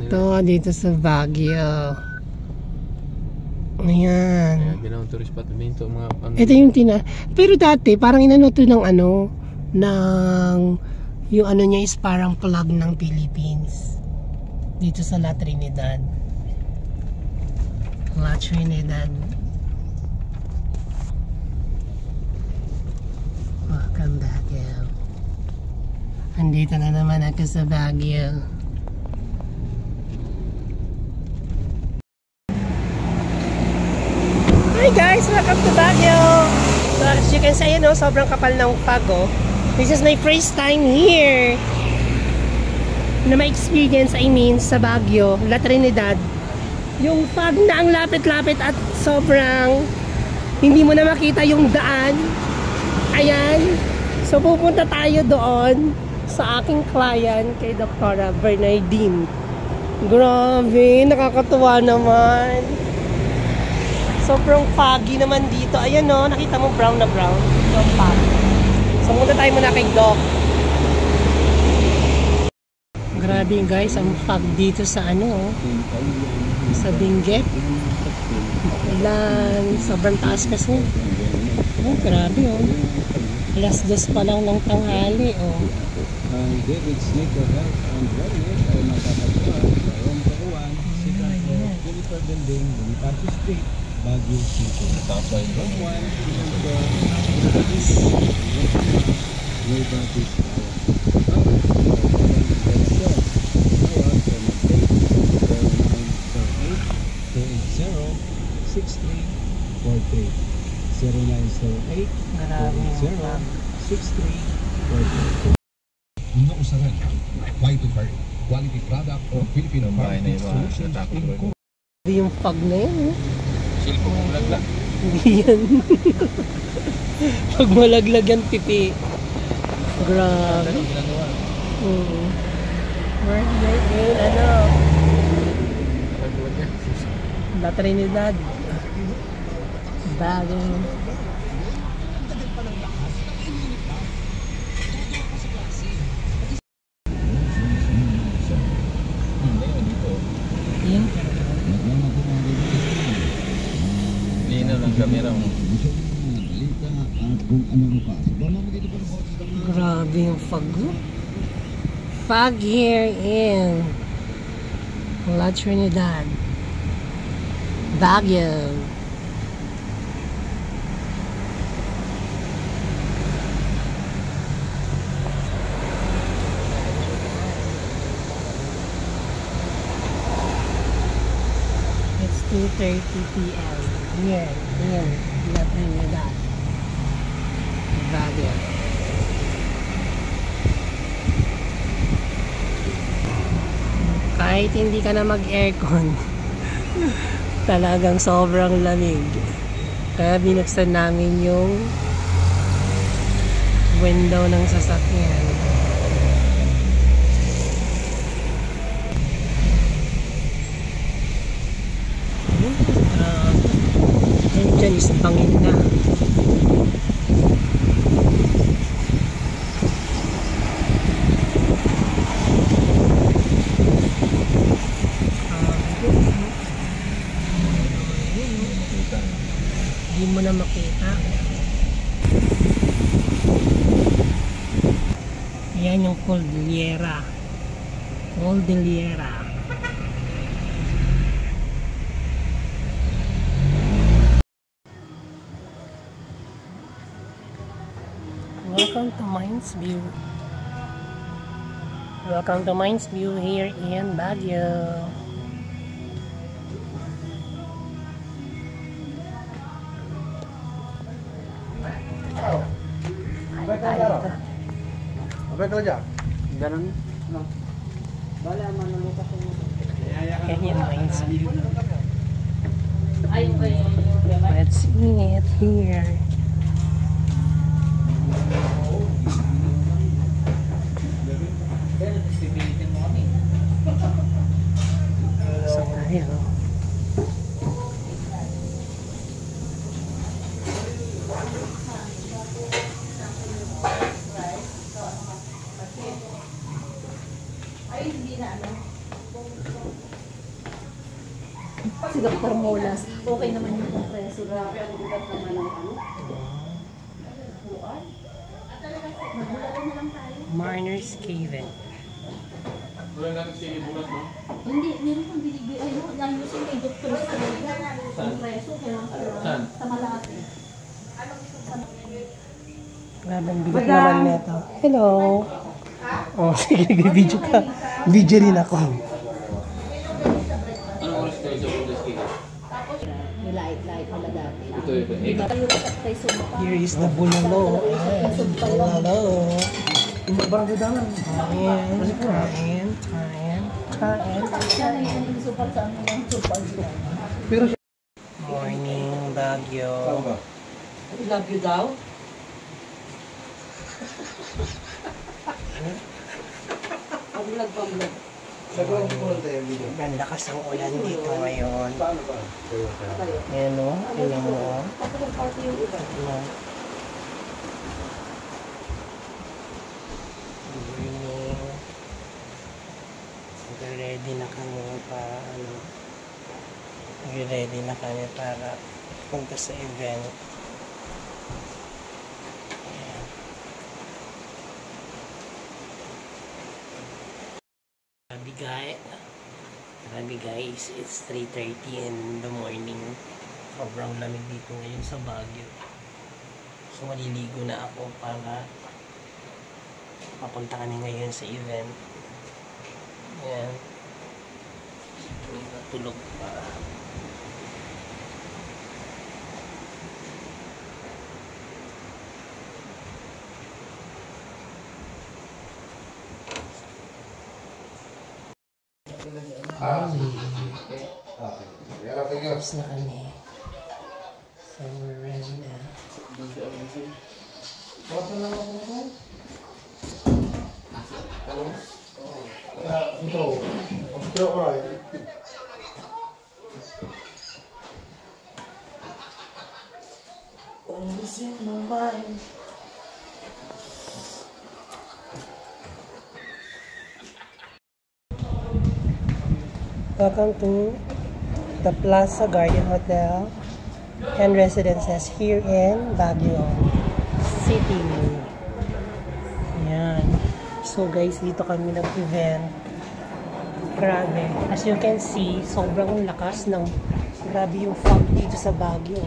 to dito sa Baguio. Ayan. Ginawang tourist spot dito mga Ito yung pero dati parang inano to ng ano ng yung ano niya is parang flag ng Philippines dito sa La Trinidad. La Trinidad. Welcome Baguio. Andito na naman ako sa Baguio. Hi guys! Welcome to Baguio! So as you can see, no, sobrang kapal ng fog. This is my first time here na ma-experience, sa Baguio, La Trinidad. Yung fog na ang lapit-lapit at sobrang hindi mo na makita yung daan. Ayan. So pupunta tayo doon sa aking client kay Dr. Bernardine. Grabe, nakakatuwa naman. Sobrang foggy naman dito. Ayan no, nakita mo brown na brown. Yung fog. So muna tayo muna kay Doc. Grabe guys, ang fog dito sa ano, sa Benguet. Ilan, sobrang taas kasi. Oh, grabe oh. Alas 2 pa lang ng tanghali oh. David Sneaker Health and Wellness ay matatagpuan sa Kawan, Sikat po, Jennifer Building, Bonifacio Street, Baguio City. Tapos from 1 to No usaran, White to Heart, quality product of Filipino market solutions in Yung fog na yun. Silpong malaglag. Hindi yan. Pag malaglag yan, pipi. Grabe. Where yun, ano? La Trinidad. Baguio. Kamera mo. Grabe yung fog. Fog here in La Trinidad, Baguio. It's 2:30 p.m. here in La Trinidad, Baguio. Kahit hindi ka na mag-aircon, talagang sobrang lamig. Kaya binuksan namin yung window ng sasakyan. Diyan is bangin na. Hindi mo na makita. Yan yung Cordillera. Cordillera. Welcome to Mines View. Welcome to Mines View here in Baguio. Abay ka dyan? Ganun. Yan yung Mines View. Let's eat here. So tayo. si Dr. Molas. Okay naman yung kompreso. Grabe ang gulat naman ng ano. Mariners Cave. Wala natin si Bulas, no? Hindi, meron kang binigay. Ayun, ayusin kay Dr. Estrella. Kompreso, kailangan sa Malate. Grabe, ang bigat naman nito. Hello. Oh, sige, nag-video ka. Video rin ako. Anong oras kayo sa Bulas Cave? Yung light nila dati. Ito. Here is the bulalo. Bulalo. Barangay dalan. Kain. Siya na yung super sa ano lang, super. Morning, Baguio. Love you daw? Pag-vlog. Ang lakas ang ulan dito ngayon. Ayan o, tingnan mo o. Ready na kami para punta sa event. Ayan. Grabe guys, it's 3:30 in the morning. Sobrang lamig dito ngayon sa Baguio. So maliligo na ako para papunta kami ngayon sa event. Ayan. Tulog pa. Tapos na kami. So we're ready na. Always in my mind. Welcome to the Plaza Garden Hotel and Residences here in Baguio City. Ayan. So guys, dito kami nag-event. Grabe. As you can see, sobrang lakas ng grabe yung fog dito sa Baguio.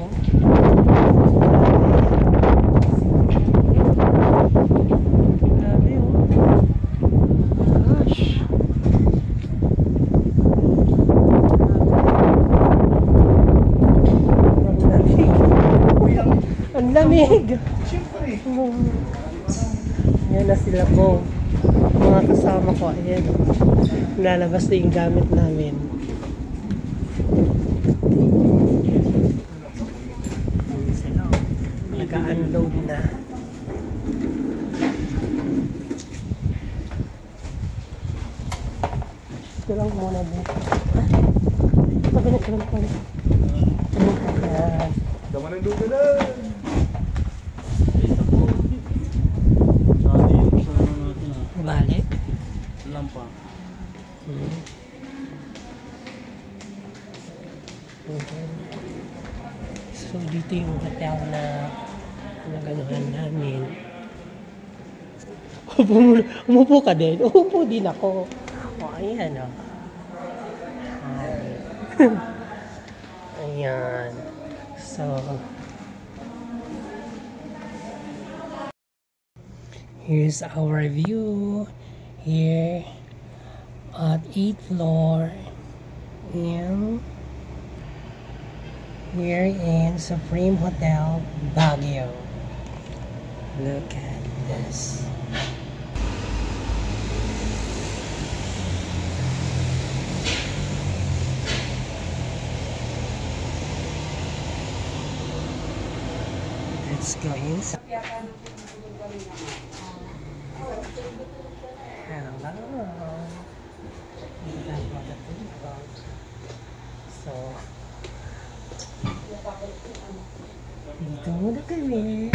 Grabe oh. Gosh. Ang lamig. Ayan na sila po. Mga kasama ko. Ayan. Lalabas na yung gamit namin. Ayan sila. Nag-unload na. Ito lang muna dito. Tabi na lang po. Ayan. Daman ang dugo na! Balik. Lampa. So dito yung hotel na naganuhan namin. Umupo ka din? Umupo din ako. O, ayan o. Ayan. So, here's our view here at 8th floor and here in Supreme Hotel Baguio. Look at this. Let's go inside. Hello. So, dito muna kami.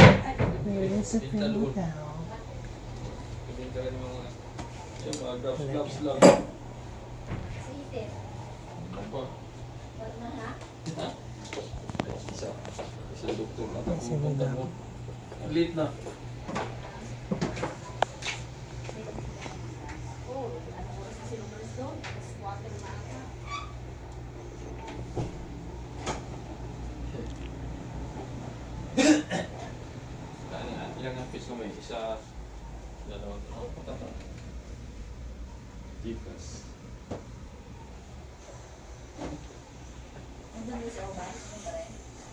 Ngayon sa Pilipinas. Isa doktor na. Kasi madam. Late na. Ilang ang piso may isa, dalawa, tatlo. Tipas.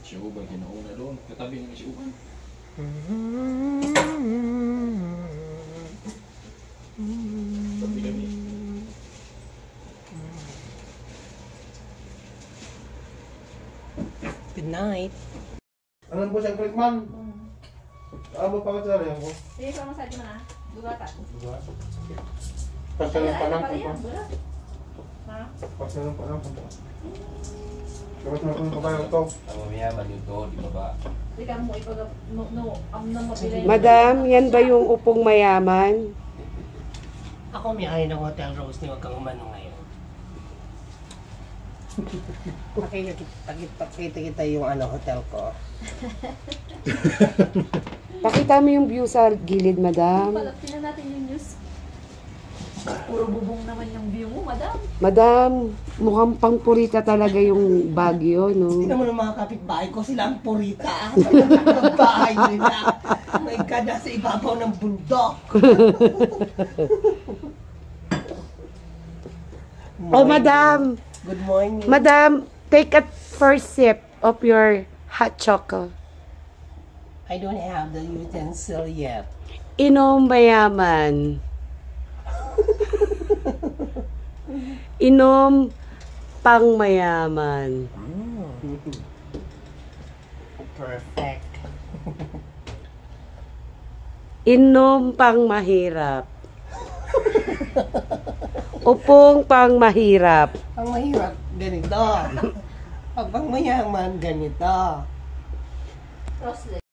Si Uban, kinauna doon. Katabi naman si Uban. Tabi kami. Good night. Ano po siyang click, man? Ano pa ka sa rin ako? Sige, kung masabi mo na. Dugatan. Pagsalang pa lang Ano po. yan? Dulat. Ha? Pagsalang pa lang po. Dapat na kung kabayo ito. Ang mamayaman yun to, di ba ba? Hindi ka mo ipag... ang nang mapili. Madam, yan ba yung upong mayaman? Ako may-ari ng Hotel Rose ni wag kang umano ngayon. Pakita kita yung hotel ko. Pakita mo yung view sa gilid, madam. Palapin na natin yung news. Puro bubong naman yung view mo, madam. Madam, mukhang pangpurita talaga yung Baguio, no? Tingnan mo ng mga kapitbahay ko, sila ang purita. Ang bahay nila. My God, nasa ibabaw ng bundok. Oh, madam. Good morning. Madam, take a first sip of your hot choco. I don't have the utensil yet. Inom mayaman. Inom pang mayaman. Perfect. Inom pang mahirap. Upong pang mahirap. Ang mahirap, ganito. Pag pang mayaman, ganito. Crosslet.